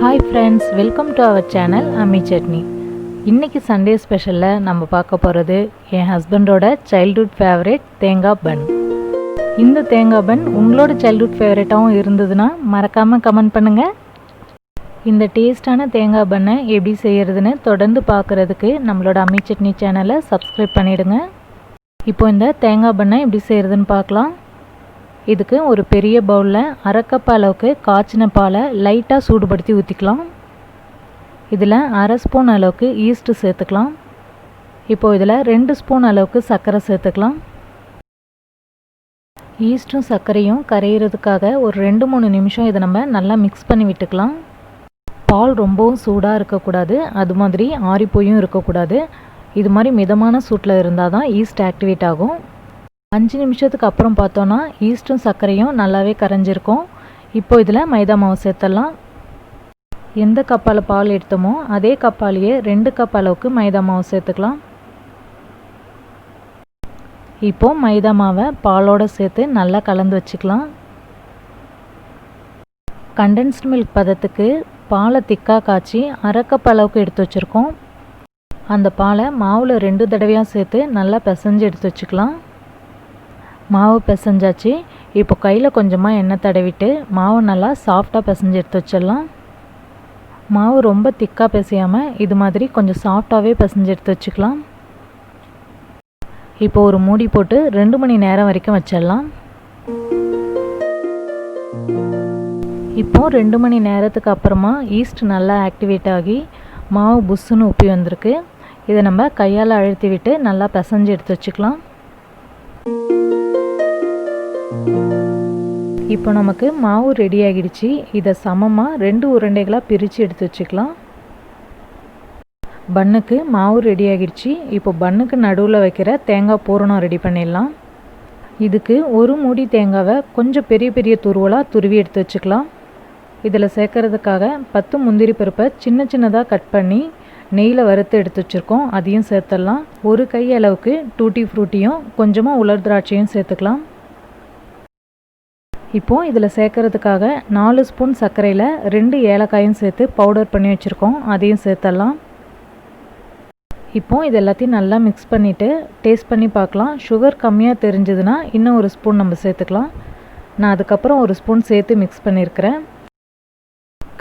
Hi friends, welcome to our channel அம்மி சட்னி. இன்றைக்கி Sunday ஸ்பெஷலில் நம்ம பார்க்க போகிறது என் ஹஸ்பண்டோட சைல்ட்ஹுட் ஃபேவரேட் தேங்காய் பன். இந்த தேங்காய் பன் உங்களோட சைல்ட்ஹுட் ஃபேவரேட்டாகவும் இருந்ததுன்னா மறக்காமல் கமெண்ட் பண்ணுங்கள். இந்த டேஸ்டான தேங்காய் பன்னை எப்படி செய்கிறதுன்னு தொடர்ந்து பார்க்குறதுக்கு நம்மளோட அம்மி சட்னி சேனலை சப்ஸ்கிரைப் பண்ணிவிடுங்க. இப்போ இந்த தேங்காய் பன்னை எப்படி செய்கிறதுன்னு பார்க்கலாம். இதுக்கு ஒரு பெரிய பவுலில் அரை கப் அளவுக்கு காய்ச்சின பாலை லைட்டாக சூடுபடுத்தி ஊற்றிக்கலாம். இதில் அரை ஸ்பூன் அளவுக்கு ஈஸ்ட்டு சேர்த்துக்கலாம். இப்போது இதில் 2 ஸ்பூன் அளவுக்கு சர்க்கரை சேர்த்துக்கலாம். ஈஸ்ட்டும் சர்க்கரையும் கரையிறதுக்காக ஒரு 2-3 நிமிஷம் இதை நம்ம நல்லா மிக்ஸ் பண்ணி விட்டுக்கலாம். பால் ரொம்பவும் சூடாக இருக்கக்கூடாது, அது மாதிரி ஆறிப்போயும் இருக்கக்கூடாது. இது மாதிரி மிதமான சூட்டில் இருந்தால் தான் ஈஸ்ட் ஆக்டிவேட் ஆகும். 5 நிமிஷத்துக்கு அப்புறம் பார்த்தோன்னா ஈஸ்ட்டும் சர்க்கரையும் நல்லாவே கரைஞ்சிருக்கும். இப்போ இதில் மைதா மாவு சேர்த்துடலாம். எந்த கப்பால் பால் எடுத்தோமோ அதே கப்பாலேயே 2 கப் அளவுக்கு மைதா மாவு சேர்த்துக்கலாம். இப்போது மைதா மாவை பாலோடு சேர்த்து நல்லா கலந்து வச்சுக்கலாம். கண்டென்ஸ்டு மில்க் பதத்துக்கு பாலை திக்காக காய்ச்சி அரை கப் அளவுக்கு எடுத்து வச்சுருக்கோம். அந்த பாலை மாவில் 2 தடவையாக சேர்த்து நல்லா பிசைஞ்சு எடுத்து வச்சுக்கலாம். மாவு பிசைஞ்சாச்சு. இப்போ கையில் கொஞ்சமாக எண்ணெய் தடவிட்டு மாவு நல்லா சாஃப்டாக பிசைஞ்சு எடுத்து வச்சிடலாம். மாவு ரொம்ப திக்காக பிசையாமல் இது மாதிரி கொஞ்சம் சாஃப்டாகவே பிசைஞ்சு எடுத்து வச்சுக்கலாம். இப்போ ஒரு மூடி போட்டு 2 மணி நேரம் வரைக்கும் வச்சிடலாம். இப்போது 2 மணி நேரத்துக்கு அப்புறமா ஈஸ்ட் நல்லா ஆக்டிவேட் ஆகி மாவு புஷ்ஷுன்னு உப்பி வந்திருக்கு. இதை நம்ம கையால் அழுத்தி விட்டு நல்லா பிசைஞ்சு எடுத்து வச்சுக்கலாம். இப்போ நமக்கு மாவு ரெடி ஆகிடுச்சு. இதை சமமாக 2 உருண்டைகளாக பிரித்து எடுத்து வச்சுக்கலாம். பன்னுக்கு மாவு ரெடி ஆகிடுச்சு. இப்போ பன்னுக்கு நடுவில் வைக்கிற தேங்காய் பூரணம் ரெடி பண்ணிடலாம். இதுக்கு ஒரு மூடி தேங்காவை கொஞ்சம் பெரிய பெரிய துருவலாக துருவி எடுத்து வச்சுக்கலாம். இதில் சேர்க்கறதுக்காக 10 முந்திரி பருப்பை சின்ன சின்னதாக கட் பண்ணி நெய்யில் வறுத்து எடுத்து வச்சுருக்கோம். அதையும் சேர்த்துடலாம். ஒரு கை அளவுக்கு டூட்டி ஃப்ரூட்டியும் கொஞ்சமாக உலர் திராட்சையும் சேர்த்துக்கலாம். இப்போது இதில் சேர்க்கறதுக்காக 4 ஸ்பூன் சர்க்கரையில் 2 ஏலக்காயும் சேர்த்து பவுடர் பண்ணி வச்சுருக்கோம். அதையும் சேர்த்துடலாம். இப்போது இது எல்லாத்தையும் நல்லா மிக்ஸ் பண்ணிவிட்டு டேஸ்ட் பண்ணி பார்க்கலாம். சுகர் கம்மியாக தெரிஞ்சதுன்னா இன்னும் ஒரு ஸ்பூன் நம்ம சேர்த்துக்கலாம். நான் அதுக்கப்புறம் ஒரு ஸ்பூன் சேர்த்து மிக்ஸ் பண்ணியிருக்கிறேன்.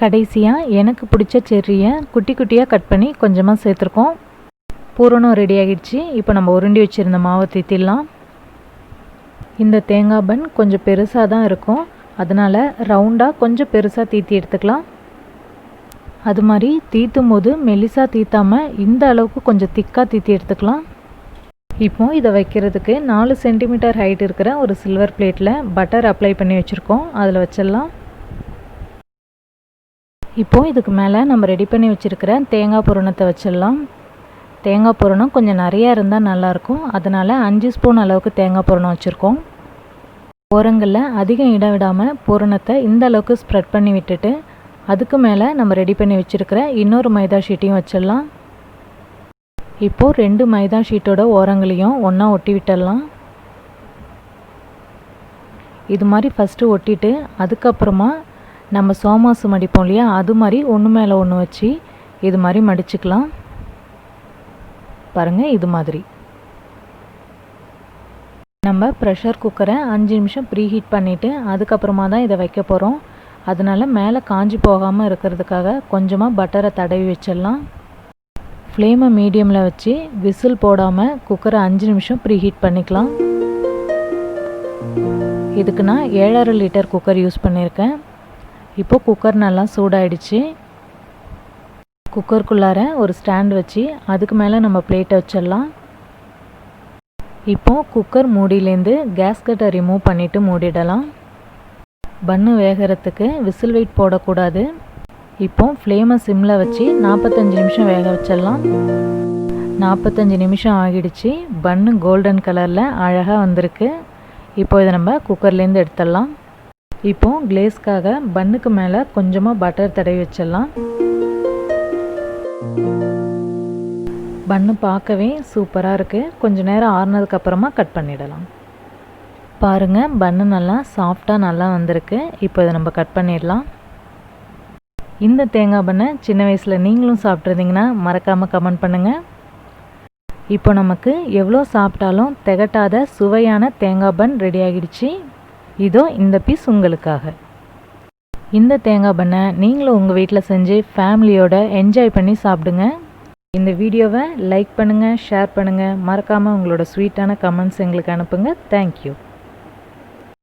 கடைசியாக எனக்கு பிடிச்ச செர்ரியை குட்டி குட்டியாக கட் பண்ணி கொஞ்சமாக சேர்த்துருக்கோம். பூரணம் ரெடி ஆகிடுச்சு. இப்போ நம்ம உருண்டி வச்சுருந்த மாவை தீத்திடலாம். இந்த தேங்காய் பன் கொஞ்சம் பெருசாக தான் இருக்கும், அதனால் ரவுண்டாக கொஞ்சம் பெருசாக தீத்தி எடுத்துக்கலாம். அது மாதிரி தீத்தும் போது மெலிசாக தீத்தாமல் இந்த அளவுக்கு கொஞ்சம் திக்காக தீத்தி எடுத்துக்கலாம். இப்போது இதை வைக்கிறதுக்கு 4 சென்டிமீட்டர் ஹைட் இருக்கிற ஒரு சில்வர் பிளேட்டில் பட்டர் அப்ளை பண்ணி வச்சுருக்கோம். அதில் வச்சிடலாம். இப்போது இதுக்கு மேலே நம்ம ரெடி பண்ணி வச்சுருக்கிற தேங்காய் பூரணத்தை வச்சிடலாம். தேங்காய் பூரணம் கொஞ்சம் நிறையா இருந்தால் நல்லாயிருக்கும், அதனால் 5 ஸ்பூன் அளவுக்கு தேங்காய் பூரணம் வச்சுருக்கோம். ஓரங்களில் அதிகம் இடம் விடாமல் பூரணத்தை இந்த அளவுக்கு ஸ்ப்ரெட் பண்ணி விட்டுட்டு அதுக்கு மேலே நம்ம ரெடி பண்ணி வச்சுருக்கிற இன்னொரு மைதா ஷீட்டையும் வச்சிடலாம். இப்போது 2 மைதா ஷீட்டோட ஓரங்களையும் ஒன்றா ஒட்டி விட்டுடலாம். இது மாதிரி ஃபஸ்ட்டு ஒட்டிட்டு அதுக்கப்புறமா நம்ம சோமாசு மடிப்போம் இல்லையா, அது மாதிரி ஒன்று மேலே ஒன்று வச்சு இது மாதிரி மடிச்சுக்கலாம். பாருங்கள், இது மாதிரி. நம்ம ப்ரெஷர் குக்கரை 5 நிமிஷம் ப்ரீ ஹீட் பண்ணிவிட்டு அதுக்கப்புறமா தான் இதை வைக்க போகிறோம். அதனால் மேலே காஞ்சி போகாமல் இருக்கிறதுக்காக கொஞ்சமாக பட்டரை தடவி வச்சிடலாம். ஃப்ளேமை மீடியமில் வச்சு விசில் போடாமல் குக்கரை 5 நிமிஷம் ப்ரீ ஹீட் பண்ணிக்கலாம். இதுக்கு நான் 7.5 லிட்டர் குக்கர் யூஸ் பண்ணியிருக்கேன். இப்போது குக்கர் நல்லா சூடாயிடுச்சு. குக்கருக்குள்ளார ஒரு ஸ்டாண்ட் வச்சு அதுக்கு மேலே நம்ம பிளேட்டை வச்சிடலாம். இப்போது குக்கர் மூடியிலேருந்து கேஸ்கட்டை ரிமூவ் பண்ணிவிட்டு மூடிடலாம். பன்னு வேகிறதுக்கு விசில் வெயிட் போடக்கூடாது. இப்போது ஃப்ளேமை சிம்மில் வச்சு 45 நிமிஷம் வேக வச்சிடலாம். 45 நிமிஷம் ஆகிடுச்சு. பன்னு கோல்டன் கலரில் அழகாக வந்திருக்கு. இப்போ இதை நம்ம குக்கர்லேருந்து எடுத்துடலாம். இப்போது கிளேஸ்க்காக பன்னுக்கு மேலே கொஞ்சமாக பட்டர் தடவி வச்சிடலாம். பன்னு பார்க்கவே சூப்பராக இருக்குது. கொஞ்சம் நேரம் ஆறுனதுக்கப்புறமா கட் பண்ணிடலாம். பாருங்கள், பன்னு நல்லா சாஃப்டாக நல்லா வந்திருக்கு. இப்போ இதை நம்ம கட் பண்ணிடலாம். இந்த தேங்காய் பண்ணை சின்ன வயசில் நீங்களும் சாப்பிட்ருந்தீங்கன்னா மறக்காமல் கமெண்ட் பண்ணுங்கள். இப்போ நமக்கு எவ்வளோ சாப்பிட்டாலும் திகட்டாத சுவையான தேங்காய் பன் ரெடி ஆகிடுச்சு. இதோ இந்த பீஸ் உங்களுக்காக. இந்த தேங்காய் பண்ணை நீங்களும் உங்கள் வீட்டில் செஞ்சு ஃபேமிலியோட என்ஜாய் பண்ணி சாப்பிடுங்க. இந்த வீடியோவை லைக் பண்ணுங்கள், ஷேர் பண்ணுங்கள், மறக்காமல் உங்களோட ஸ்வீட்டான கமெண்ட்ஸ் எங்களுக்கு அனுப்புங்க. தேங்க்யூ.